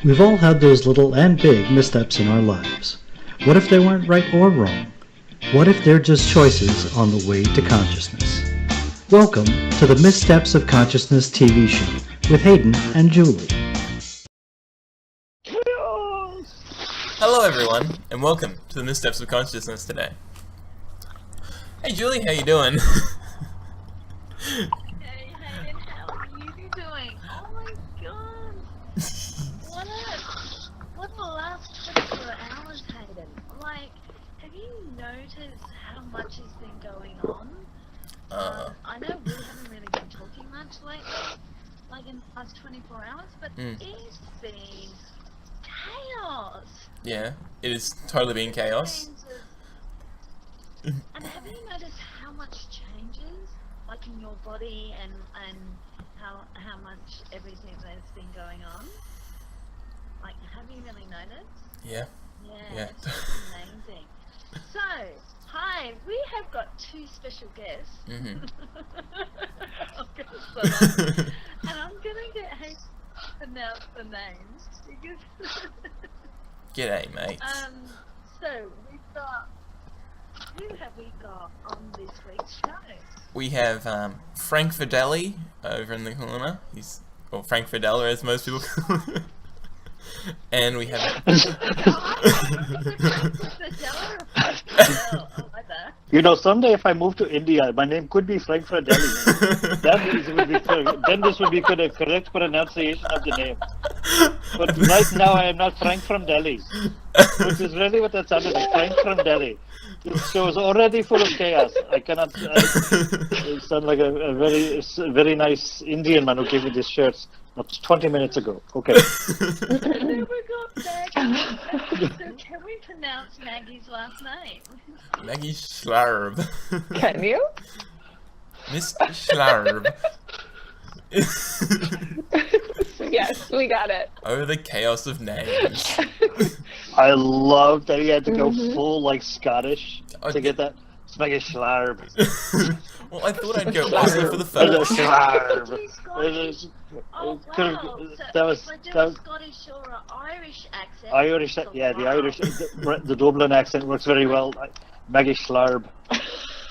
We've all had those little and big missteps in our lives. What if they weren't right or wrong? What if they're just choices on the way to consciousness? Welcome to the Missteps of Consciousness TV show with Hayden and Julie. Hello everyone, and welcome to the Missteps of Consciousness today. Hey Julie, how you doing? Hey Hayden, how are you doing? Oh my god! What the last 24 hours, Hayden? Like, have you noticed how much has been going on? I know we haven't really been talking much lately, like in the past 24 hours, but it's been chaos. Yeah, it has totally been chaos. And have you noticed how much changes, like in your body, and how much everything that's been going on? Like, have you really noticed? Yeah. Yeah. It's amazing. So, hi, we have got two special guests. I'm gonna start off, and I'm gonna get Hayden to announce the names because. G'day, mates. So we've got. Who have we got on this week's show? We have Frank Fradella over in the corner. Or Frank Fradella, as most people call him. And we have. You know, someday if I move to India, my name could be Frank Fradella. Then this would be a correct pronunciation of the name. But right now I am not Frank from Delhi, which is really what that sounded like, Frank from Delhi. This show is already full of chaos. I cannot. It sounds like a very nice Indian man who gave me these shirts 20 minutes ago. Okay. Then we got Maggie. So can we pronounce Maggie's last name? Maggie Schlarb. Can you? Miss Schlarb. Yes, we got it. Oh, the chaos of names. I love that he had to go full like Scottish to get that. It's like a Schlarb. Well, I thought I'd go Aussie for the first. Schlarb. Oh wow! So if I do a Scottish or an Irish accent. Irish, yeah, the Irish, the Dublin accent works very well. Maggie Schlarb,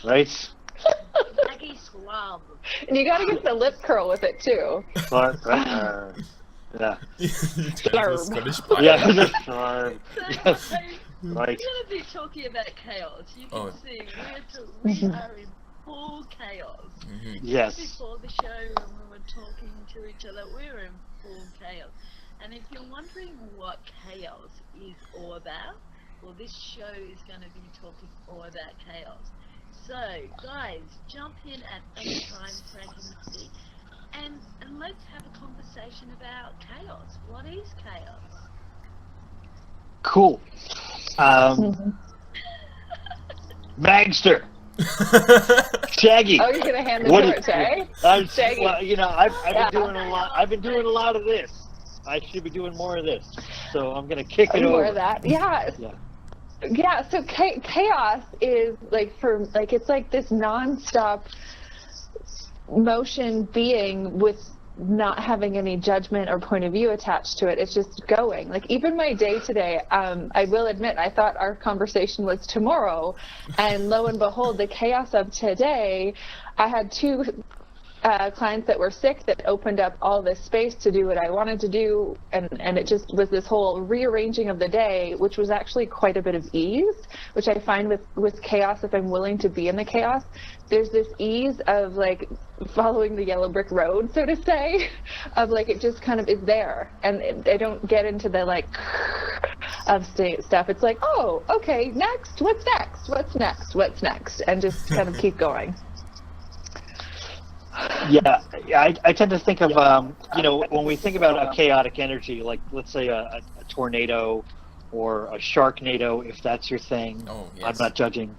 right? Maggie Schlarb. And you gotta get the lip curl with it too. Yeah. Scottish pie. Yeah, Schlarb. Yes. Right. We're gonna be talking about chaos. You can see we are in full chaos. Yes. Before the show, when we were talking to each other, we were in full chaos. And if you're wondering what chaos is all about, well, this show is going to be talking all about chaos. So, guys, jump in at any time, Frank and Steve, and let's have a conversation about chaos. What is chaos? Cool. Magster. Shaggy. Oh, you're gonna hand the torch, eh? Shaggy. Well, you know, I've been doing a lot. I've been doing a lot of this. I should be doing more of this. So I'm gonna kick it over. More of that, yeah. Yeah. So chaos is it's like this non-stop motion being with not having any judgment or point of view attached to it. It's just going. Like even my day today, I will admit, I thought our conversation was tomorrow, and lo and behold, the chaos of today, I had two clients that were sick that opened up all this space to do what I wanted to do, and it just was this whole rearranging of the day, which was actually quite a bit of ease, which I find with chaos, if I'm willing to be in the chaos, there's this ease of like following the yellow brick road, so to say, of like it just kind of is there, and I don't get into the like of stuff. It's like, oh, okay, next, what's next, and just kind of keep going. Yeah, I tend to think of, you know, when we think about a chaotic energy, like let's say a tornado or a sharknado, if that's your thing. Oh, yes. I'm not judging.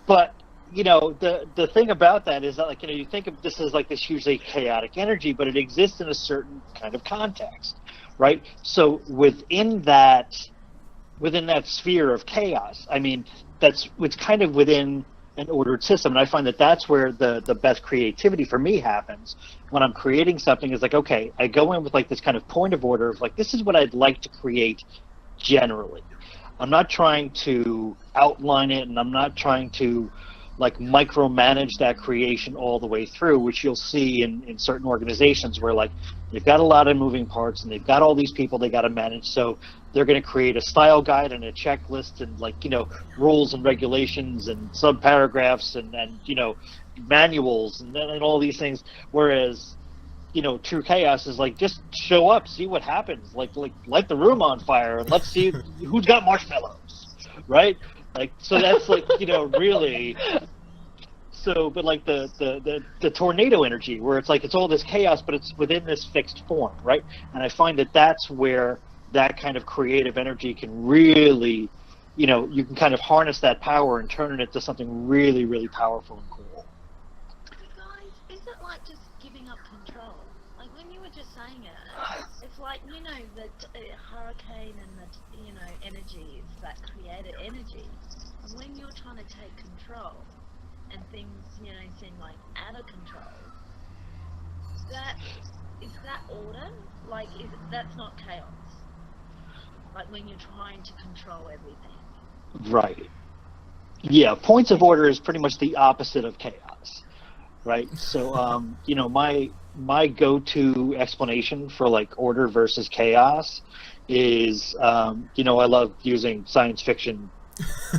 But, you know, the thing about that is that, like, you know, you think of this as like this hugely chaotic energy, but it exists in a certain kind of context, right? So within that sphere of chaos, I mean, it's kind of within an ordered system. And I find that that's where the best creativity for me happens when I'm creating something. Is like, okay, I go in with like this kind of point of order of like, this is what I'd like to create generally. I'm not trying to outline it, and I'm not trying to like micromanage that creation all the way through, which you'll see in certain organizations where like they've got a lot of moving parts and they've got all these people they got to manage. So they're going to create a style guide and a checklist and like, rules and regulations and sub paragraphs and manuals and all these things. Whereas, true chaos is like, just show up, see what happens, like light the room on fire and let's see who's got marshmallows, right? Like, so that's like, really. So, but like the tornado energy, where it's like it's all this chaos, but it's within this fixed form, right? And I find that that's where that kind of creative energy can really, you can kind of harness that power and turn it into something really, really powerful and cool. Guys, is it like just giving up control? Like when you were just saying it, it's like, the hurricane and the, energy is that creative energy. And when you're trying to take control and things, seem like out of control, is that order? Like, that's not chaos? Like when you're trying to control everything. Right. Yeah, points of order is pretty much the opposite of chaos, right? So, my go-to explanation for like order versus chaos is, I love using science fiction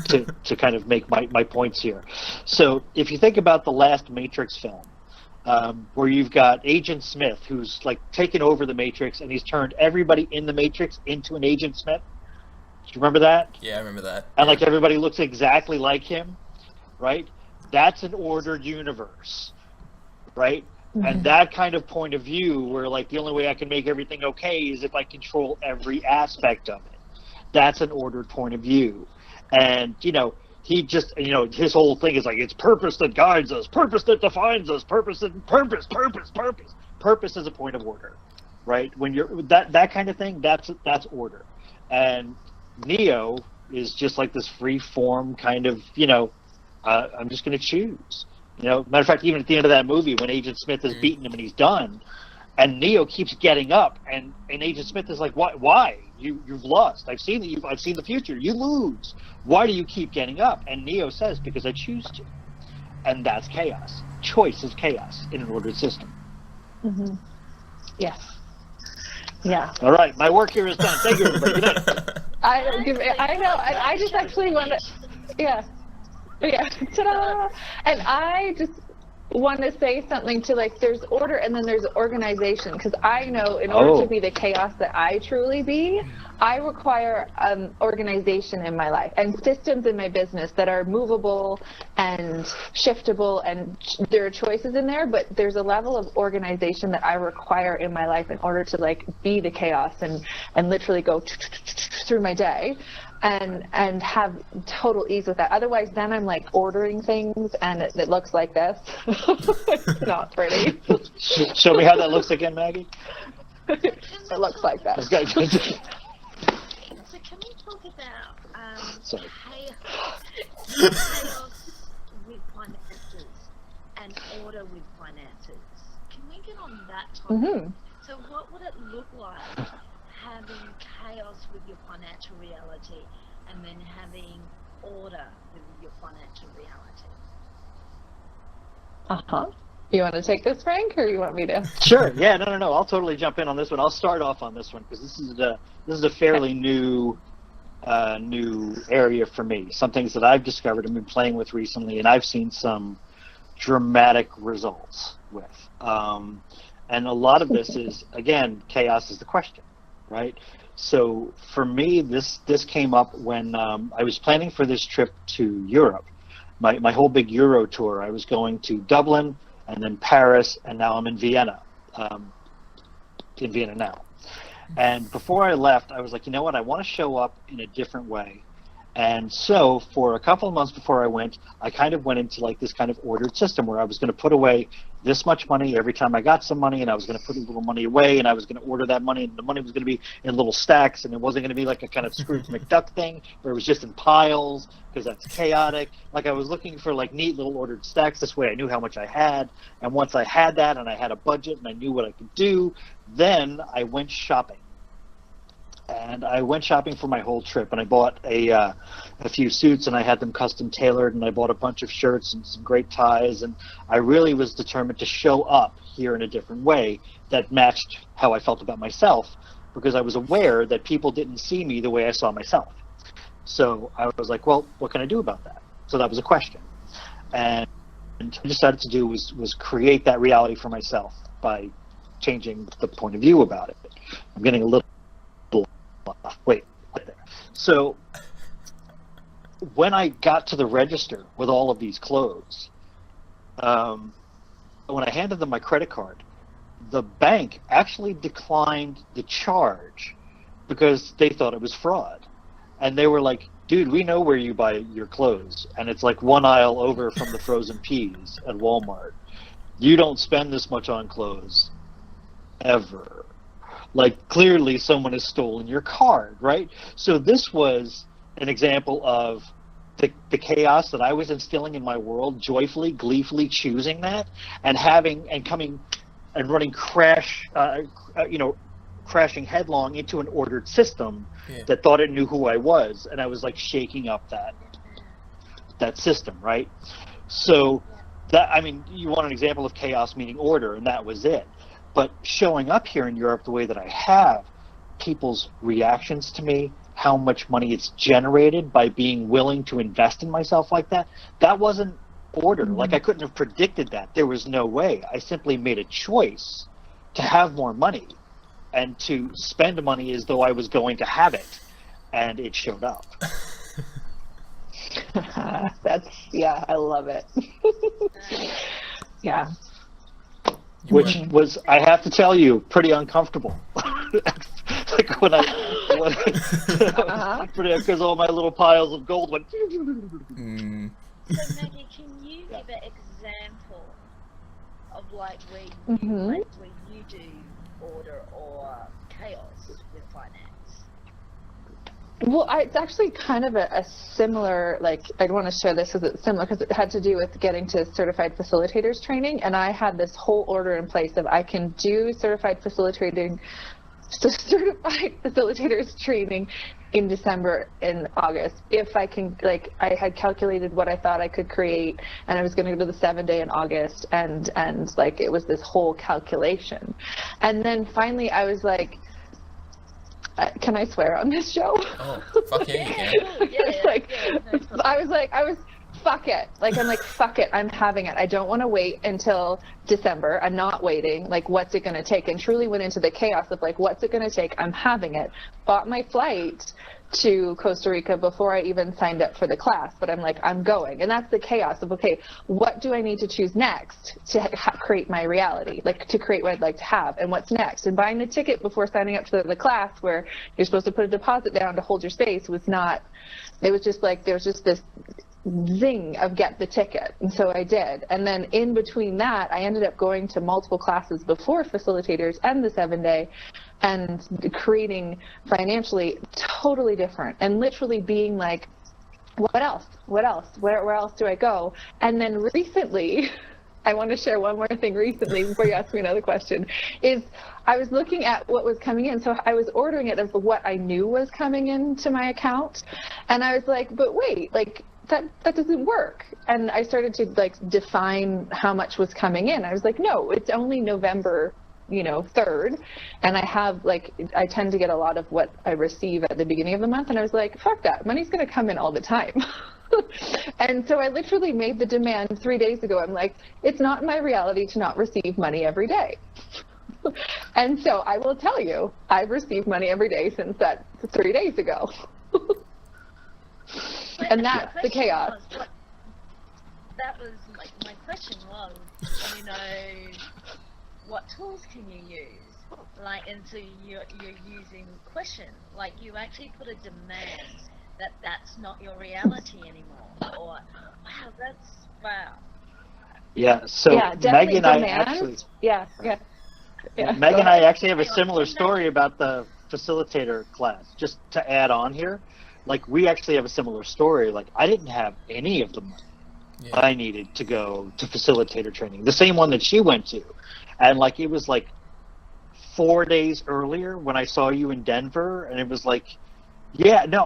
to kind of make my points here. So if you think about the last Matrix film, where you've got Agent Smith, who's like taken over the Matrix and he's turned everybody in the Matrix into an Agent Smith. Do you remember that? Yeah, I remember that. And like everybody looks exactly like him, right? That's an ordered universe, right? Mm-hmm. And that kind of point of view where like the only way I can make everything okay is if I control every aspect of it. That's an ordered point of view. And, he just, his whole thing is like, it's purpose that guides us, purpose that defines us, purpose is a point of order, right? When you're that kind of thing, that's order. And Neo is just like this free form kind of, I'm just going to choose. Matter of fact, even at the end of that movie, when Agent Smith has beaten him and he's done, and Neo keeps getting up, and Agent Smith is like, why? You've lost. I've seen the future. You lose. Why do you keep getting up? And Neo says, because I choose to. And that's chaos. Choice is chaos in an ordered system. Mm-hmm. Yes. Yeah. All right, my work here is done. Thank you, everybody. Good night. I know. I just actually want to. Yeah. Ta-da! And I just want to say something to like, there's order and then there's organization, because I know in order to be the chaos that I truly be, I require organization in my life and systems in my business that are movable and shiftable, and there are choices in there, but there's a level of organization that I require in my life in order to like be the chaos and literally go through my day and have total ease with that. Otherwise, then I'm like ordering things and it looks like this. It's not pretty. Show me how that looks again, Maggie. It looks like that. So can we talk about chaos with finances and order with finances? Can we get on that topic? Mm-hmm. So what would it look like having chaos with your financial reality and then having order with your financial reality? Uh-huh. You want to take this, Frank, or you want me to? Sure. Yeah. No. I'll totally jump in on this one. I'll start off on this one because this is a fairly new area for me. Some things that I've discovered and been playing with recently, and I've seen some dramatic results with. And a lot of this is, again, chaos is the question, right? So for me, this came up when I was planning for this trip to Europe. My whole big Euro tour. I was going to Dublin and then Paris, and now I'm in Vienna. In Vienna now. And before I left, I was like, you know what? I want to show up in a different way. And so for a couple of months before I went, I kind of went into like this kind of ordered system where I was going to put away this much money every time I got some money, and I was going to put a little money away, and I was going to order that money, and the money was going to be in little stacks, and it wasn't going to be like a kind of Scrooge McDuck thing where it was just in piles, because that's chaotic. Like I was looking for like neat little ordered stacks. This way I knew how much I had, and once I had that and I had a budget and I knew what I could do, then I went shopping. And I went shopping for my whole trip, and I bought a few suits, and I had them custom tailored, and I bought a bunch of shirts and some great ties, and I really was determined to show up here in a different way that matched how I felt about myself, because I was aware that people didn't see me the way I saw myself. So I was like, well, what can I do about that? So that was a question. And what I decided to do was create that reality for myself by changing the point of view about it. I'm getting a little wait there. So when I got to the register with all of these clothes, when I handed them my credit card, the bank actually declined the charge because they thought it was fraud. And they were like, dude, we know where you buy your clothes, and it's like one aisle over from the frozen peas at Walmart. You don't spend this much on clothes ever. Like, clearly someone has stolen your card, right? So this was an example of the chaos that I was instilling in my world, joyfully, gleefully choosing that, and coming and running crashing headlong into an ordered system that thought it knew who I was, and I was like shaking up that system, right? So that, I mean, you want an example of chaos meaning order, and that was it. But showing up here in Europe the way that I have, people's reactions to me, how much money it's generated by being willing to invest in myself like that, that wasn't order. Like, I couldn't have predicted that. There was no way. I simply made a choice to have more money and to spend money as though I was going to have it. And it showed up. Yeah, I love it. Yeah. Which was, I have to tell you, pretty uncomfortable. Like because all my little piles of gold went. So Maggie, can you give an example of like where you do order or chaos with finance? Well, it's actually kind of a similar, like, I'd want to share this because it's similar because it had to do with getting to certified facilitators training, and I had this whole order in place of I can do certified facilitators training in December and August if I can, like, I had calculated what I thought I could create, and I was going to go to the 7-day in August, and like it was this whole calculation. And then finally I was like, can I swear on this show? Oh, fuck yeah, you can. Fuck it. Like, I'm like, fuck it, I'm having it. I don't want to wait until December. I'm not waiting. Like, what's it going to take? And truly went into the chaos of, like, what's it going to take? I'm having it. Bought my flight to Costa Rica before I even signed up for the class, but I'm like, I'm going. And that's the chaos of, okay, what do I need to choose next to create my reality, like to create what I'd like to have, and what's next? And buying the ticket before signing up to the class where you're supposed to put a deposit down to hold your space was not, it was just like, there was just this zing of get the ticket. And so I did. And then in between that, I ended up going to multiple classes before facilitators and the 7-day and creating financially totally different and literally being like, what else? Where else do I go? And then recently, I want to share one more thing recently before you ask me another question, is I was looking at what was coming in. So I was ordering it of what I knew was coming into my account. And I was like, but wait, like, that doesn't work. And I started to like define how much was coming in. I was like, no, it's only November, 3rd. And I have like, I tend to get a lot of what I receive at the beginning of the month. And I was like, fuck that, money's going to come in all the time. And so I literally made the demand 3 days ago. I'm like, it's not my reality to not receive money every day. And so I will tell you, I've received money every day since that 3 days ago. And that's the chaos. That was my question was, what tools can you use? Like, and so you're using question, like you actually put a demand that that's not your reality anymore, or wow. Yeah. So Yeah, Meg definitely and I demand. actually, Yeah. Meg Go and I ahead. actually have a similar story about the facilitator class. Just to add on here, like we actually have a similar story. Like I didn't have any of the money Yeah. I needed to go to facilitator training, the same one that she went to, and like it was like 4 days earlier when I saw you in Denver, and it was like, yeah, no,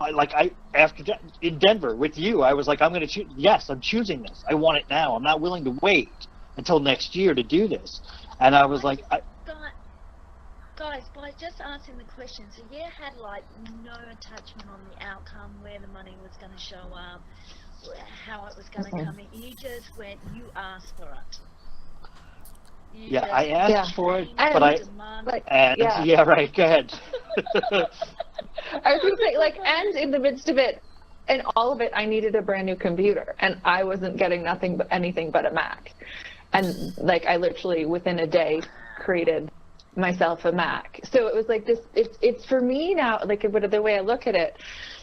in Denver with you, I was like, I'm going to choose. Yes, I'm choosing this. I want it now. I'm not willing to wait until next year to do this. And I was like, Guys, by just answering the question, so you had like no attachment on the outcome, where the money was going to show up, how it was going to come in. You just went, you asked for it. yeah, I asked for it, And, but yeah, right. Go ahead. I was going to say, like, and in the midst of it, and all of it, I needed a brand new computer, and I wasn't getting anything but a Mac. And like, I literally within a day created myself a Mac. So it was like this. It's for me now. Like, the way I look at it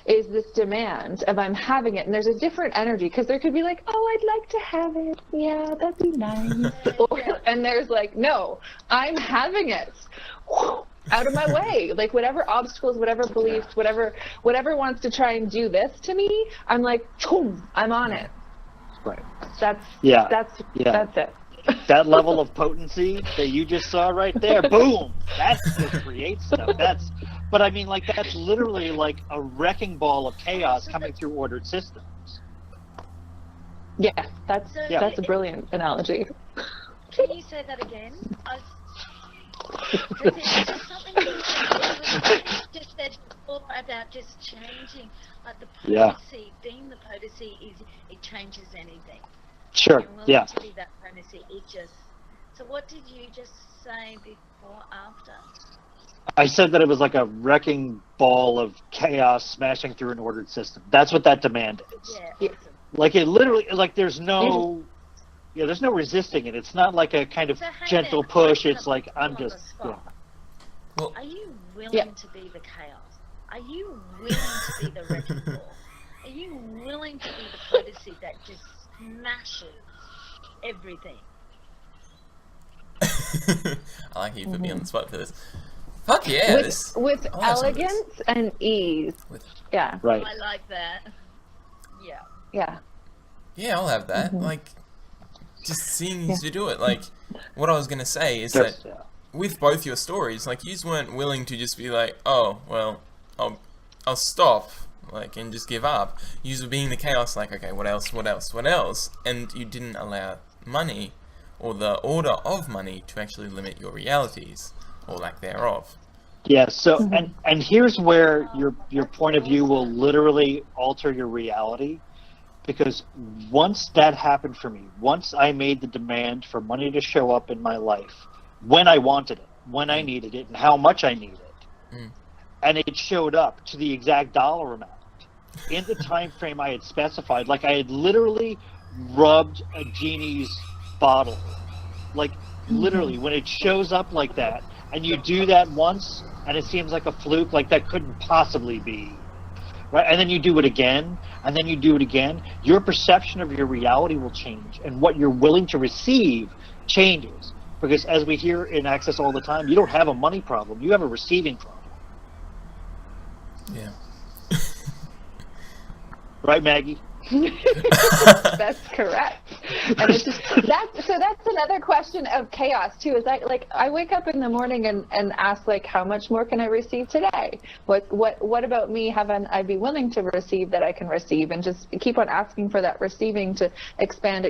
is this demand of I'm having it, and there's a different energy, because there could be like, oh, I'd like to have it. Yeah, that'd be nice. And there's like, no, I'm having it. Out of my way, like whatever obstacles, whatever beliefs, whatever wants to try and do this to me, I'm like, boom, I'm on it. Right. That's it. That level of potency that you just saw right there, boom, that's what creates stuff. But I mean, like, that's literally like a wrecking ball of chaos coming through ordered systems. Yeah, that's a brilliant analogy. Can you say that again? There's something you just said before about just changing, like the potency, being the potency it changes anything. Sure. And Yeah. to be that potency, it just. So what did you just say before, after? I said that it was like a wrecking ball of chaos smashing through an ordered system. That's what that demand is. Yeah. Awesome. Like it literally, like there's no resisting it. It's not like a kind of So hang gentle on, push. I'm It's gonna like put you I'm on the just spot. Well, Are you willing to be the chaos? Are you willing to be the wrecking ball? Are you willing to be the potency that just smashes everything? I like you put me on the spot for this. Fuck yeah! With I'll have some of this. elegance and ease. Yeah. right. I like that. Yeah. Yeah. Yeah, I'll have that. Like, just seeing you to do it. Like, what I was gonna say is that with both your stories, like, you weren't willing to just be like, oh, well, I'll stop, like, and just give up. You were being the chaos, like, okay, what else? And you didn't allow money, or the order of money, to actually limit your realities, or lack thereof. Yeah. So and here's where your point of view will literally alter your reality. Because once that happened for me, once I made the demand for money to show up in my life, when I wanted it, when I needed it, and how much I needed it, and it showed up to the exact dollar amount in the time frame I had specified, like I had literally rubbed a genie's bottle. Like literally, when it shows up like that, and you do that once, and it seems like a fluke, like that couldn't possibly be. Right, and then you do it again, and then you do it again. Your perception of your reality will change, and what you're willing to receive changes. Because as we hear in Access all the time, you don't have a money problem; you have a receiving problem. Yeah. Right, Maggie? That's correct. And it's just that's another question of chaos too. Is like I wake up in the morning and ask, like, how much more can I receive today? What about me haven't I be willing to receive that I can receive, and just keep on asking for that receiving to expand.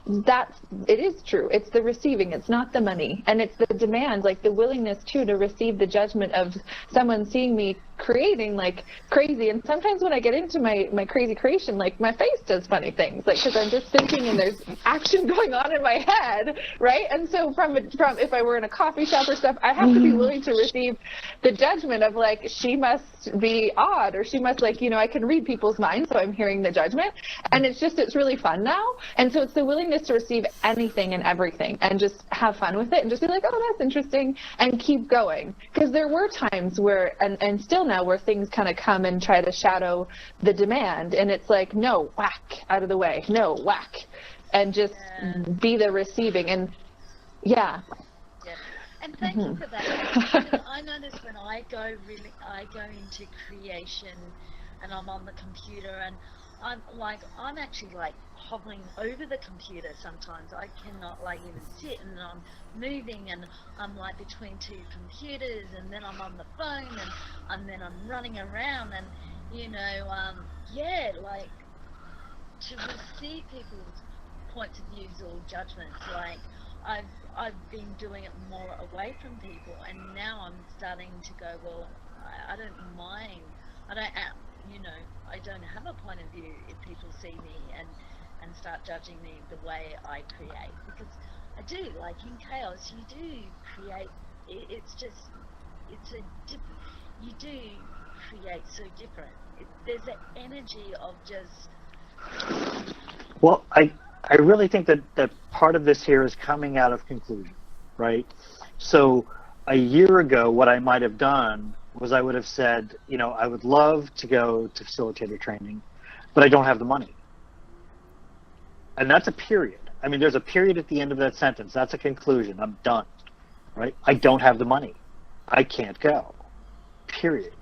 That's it is true. It's the receiving, it's not the money. And it's the demand, like the willingness to receive the judgment of someone seeing me creating like crazy. And sometimes when I get into my crazy creation, like my face does funny things, like because I'm just thinking and there's action going on in my head, right? And so from if I were in a coffee shop or stuff, I have to be willing to receive the judgment of like, she must be odd, or she must, like, I can read people's minds, so I'm hearing the judgment. And it's really fun now. And so it's the willingness to receive anything and everything and just have fun with it and just be like, oh, that's interesting, and keep going. Because there were times where, and still persona where things kind of come and try to shadow the demand, and it's like, no, whack, out of the way, no, whack, and just be the receiving. And Yeah. And thank you for that. I notice when I go into creation, and I'm on the computer, and I'm actually like hovering over the computer sometimes. I cannot like even sit, and I'm moving, and I'm like between two computers, and then I'm on the phone, and then I'm running around, and like to receive people's points of views or judgments. Like I've been doing it more away from people, and now I'm starting to go, well, I don't mind. I don't have a point of view if people see me and start judging me the way I create, because I do, like in chaos, you do create. You do create so different. There's an energy of just. Well, I really think that part of this here is coming out of conclusion, right? So a year ago, what I might have done was I would have said, I would love to go to facilitator training, but I don't have the money. And that's a period. I mean, there's a period at the end of that sentence. That's a conclusion. I'm done, right? I don't have the money. I can't go, period.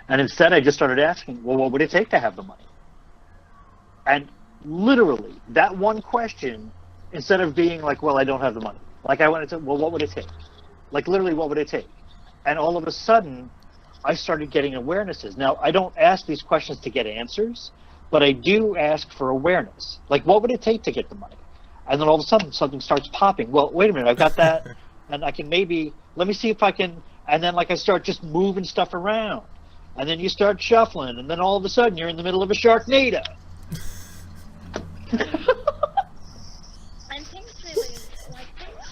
And instead, I just started asking, well, what would it take to have the money? And literally, that one question, instead of being like, well, I don't have the money, like I wanted to, well, what would it take? Like literally, what would it take? And all of a sudden, I started getting awarenesses. Now, I don't ask these questions to get answers, but I do ask for awareness. Like, what would it take to get the money? And then all of a sudden, something starts popping. Well, wait a minute, I've got that, and I can let me see if I can, and then like I start just moving stuff around. And then you start shuffling, and then all of a sudden, you're in the middle of a Sharknado. And things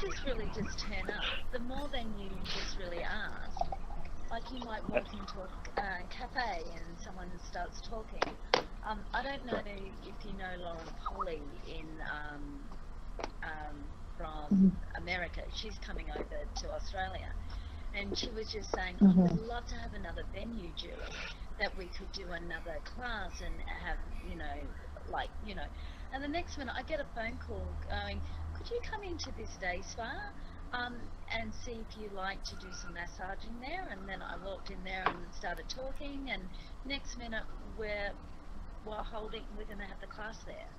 just really just turn up. The more than you just really ask. Like you might walk into a cafe and someone starts talking. I don't know if you know Lauren Polly from America. She's coming over to Australia. And she was just saying, we'd love to have another venue, Julie, that we could do another class and have, And the next minute I get a phone call going, could you come into this day spa and see if you like to do some massaging there? And then I walked in there and started talking, and next minute we're going to have the class there.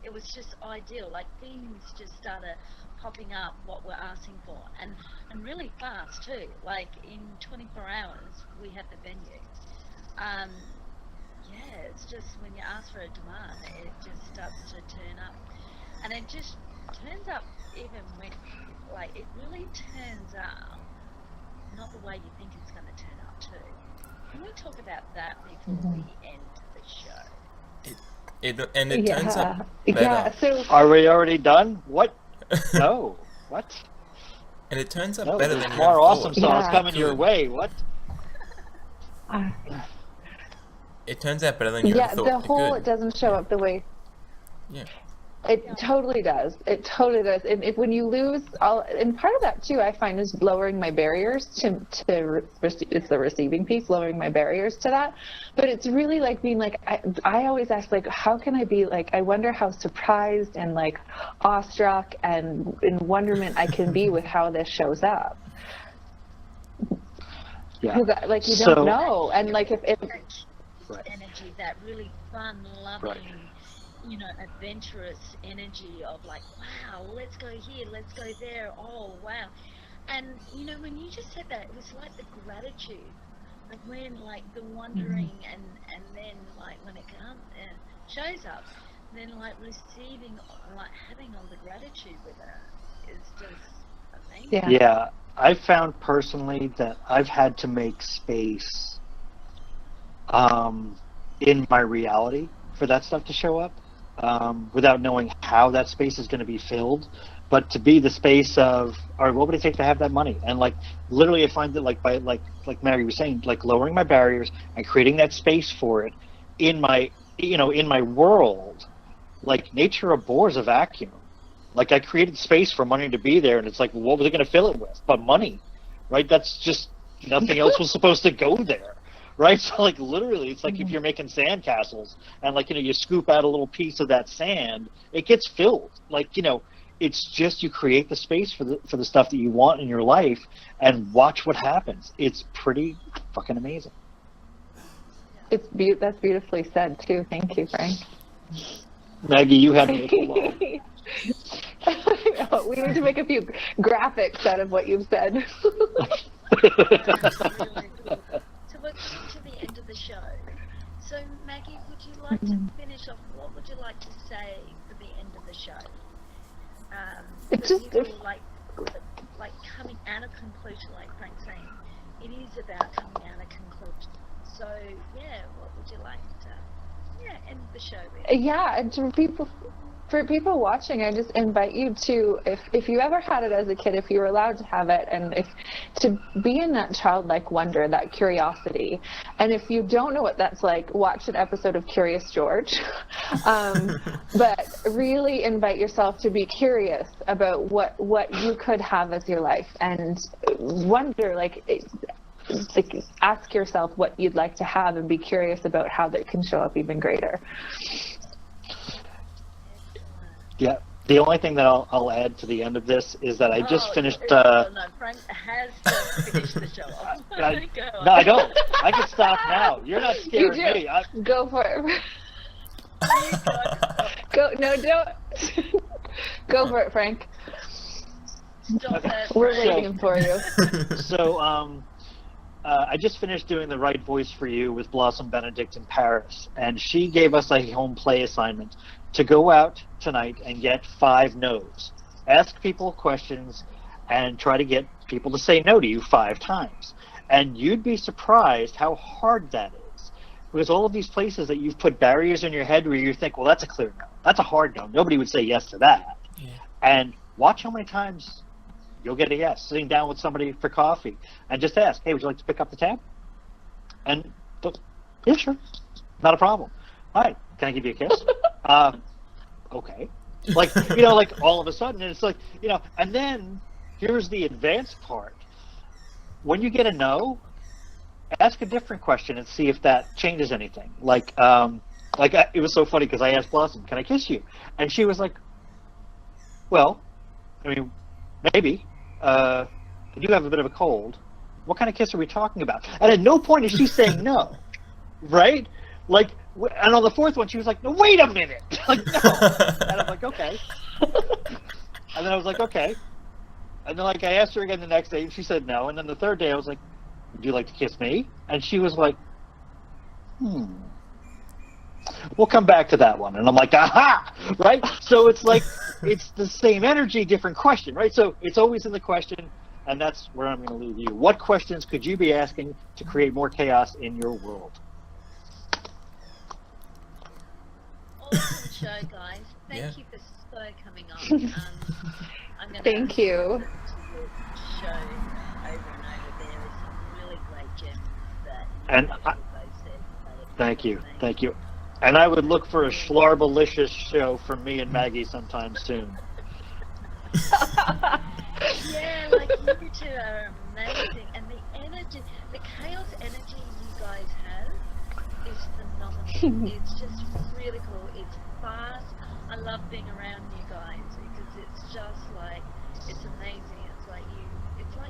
It was just ideal. Like things just started popping up, what we're asking for, and really fast too. Like in 24 hours we had the venue. It's just when you ask for a demand, it just starts to turn up, and it just turns up even when, like, it really turns up not the way you think it's going to turn up too. Can we talk about that before we end the show? It turns up better. Yeah. So Are we already done? What? No. What? And it turns up No, better there's than you more ever awesome thought. sauce coming your way. What? It turns out better than you ever thought. The whole it doesn't show up the way. Yeah. It totally does. It totally does. And when you lose all, and part of that too, I find, is lowering my barriers it's the receiving piece, lowering my barriers to that. But it's really like being like, I always ask, like, how can I be like, I wonder how surprised and like awestruck and in wonderment I can be with how this shows up. Yeah. Because like you don't know, and like if energy, that really fun, loving, adventurous energy of like, wow, let's go here, let's go there, oh wow. And when you just said that, it was like the gratitude, like when like the wondering and then like when it comes and shows up, then like receiving, like having all the gratitude with it is just amazing. Yeah, I've found personally that I've had to make space in my reality for that stuff to show up, without knowing how that space is going to be filled, but to be the space of, all right, what would it take to have that money? And like literally I find that like Mary was saying, like lowering my barriers and creating that space for it in my world. Like nature abhors a vacuum. Like I created space for money to be there, and it's like, well, what was it going to fill it with but money, right? That's just, nothing else was supposed to go there, right? So like literally, it's like if you're making sand castles and like, you scoop out a little piece of that sand, it gets filled. Like, it's just you create the space for the stuff that you want in your life and watch what happens. It's pretty fucking amazing. That's beautifully said too. Thank you, Frank. Maggie, you had me at hello. We need to make a few graphics out of what you've said. Really cool. So we're coming to the end of the show. So Maggie, would you like to finish off? What would you like to say for the end of the show? It's just like coming out of conclusion, like Frank's saying, it is about coming out of conclusion. So yeah, what would you like to end the show with? Yeah, and for people watching, I just invite you to, if you ever had it as a kid, if you were allowed to have it, and to be in that childlike wonder, that curiosity. And if you don't know what that's like, watch an episode of Curious George. But really invite yourself to be curious about what you could have as your life, and wonder, ask yourself what you'd like to have, and be curious about how that can show up even greater. Yeah. The only thing that I'll add to the end of this is that I just finished. No, Frank has to finish the show. No, I don't. I can stop now. You're not scaring me. Go for it. Don't. Go for it, Frank. Stop that, We're Frank. waiting for you. So, I just finished doing The Right Voice for You with Blossom Benedict in Paris, and she gave us a home play assignment to go out tonight and get 5 no's. Ask people questions and try to get people to say no to you 5 times. And you'd be surprised how hard that is. Because all of these places that you've put barriers in your head where you think, well, that's a clear no. That's a hard no. Nobody would say yes to that. Yeah. And watch how many times you'll get a yes. Sitting down with somebody for coffee and just ask, hey, would you like to pick up the tab? And, yeah, sure. Not a problem. All right. Can I give you a kiss? Okay. Like, like all of a sudden, it's like, and then here's the advanced part. When you get a no, ask a different question and see if that changes anything. It was so funny because I asked Blossom, can I kiss you? And she was like, well, I mean, maybe. I do have a bit of a cold. What kind of kiss are we talking about? And at no point is she saying no, right? Like, and on the 4th one, she was like, no, wait a minute. Like, no. And I'm like, okay. And then I was like, okay. And then, I asked her again the next day, and she said no. And then the 3rd day, I was like, would you like to kiss me? And she was like, we'll come back to that one. And I'm like, aha! Right? So it's like, it's the same energy, different question, right? So it's always in the question, and that's where I'm going to leave you. What questions could you be asking to create more chaos in your world? Awesome show, guys. Thank you for coming on. I'm gonna Thank you. Show over and over. There is some really great gems that And both said. Thank you. And I would look for a Schlarbalicious show from me and Maggie sometime soon. Yeah, like you two are amazing, and the energy, the chaos energy you guys have is phenomenal. It's just really cool. It's fast. I love being around you guys because it's just like, it's amazing. It's like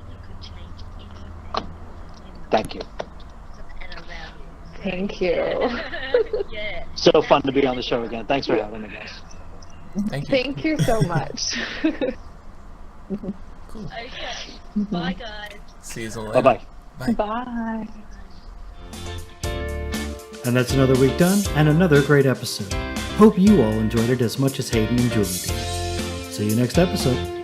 you could change anything. Thank you. And around you. Thank you. Yeah. So fun to be on the show again. Thanks for having me, guys. Thank you. Thank you so much. Cool. Okay. Bye, guys. See you later. Bye-bye. Bye. Bye. And that's another week done and another great episode. Hope you all enjoyed it as much as Hayden and Julie did. See you next episode.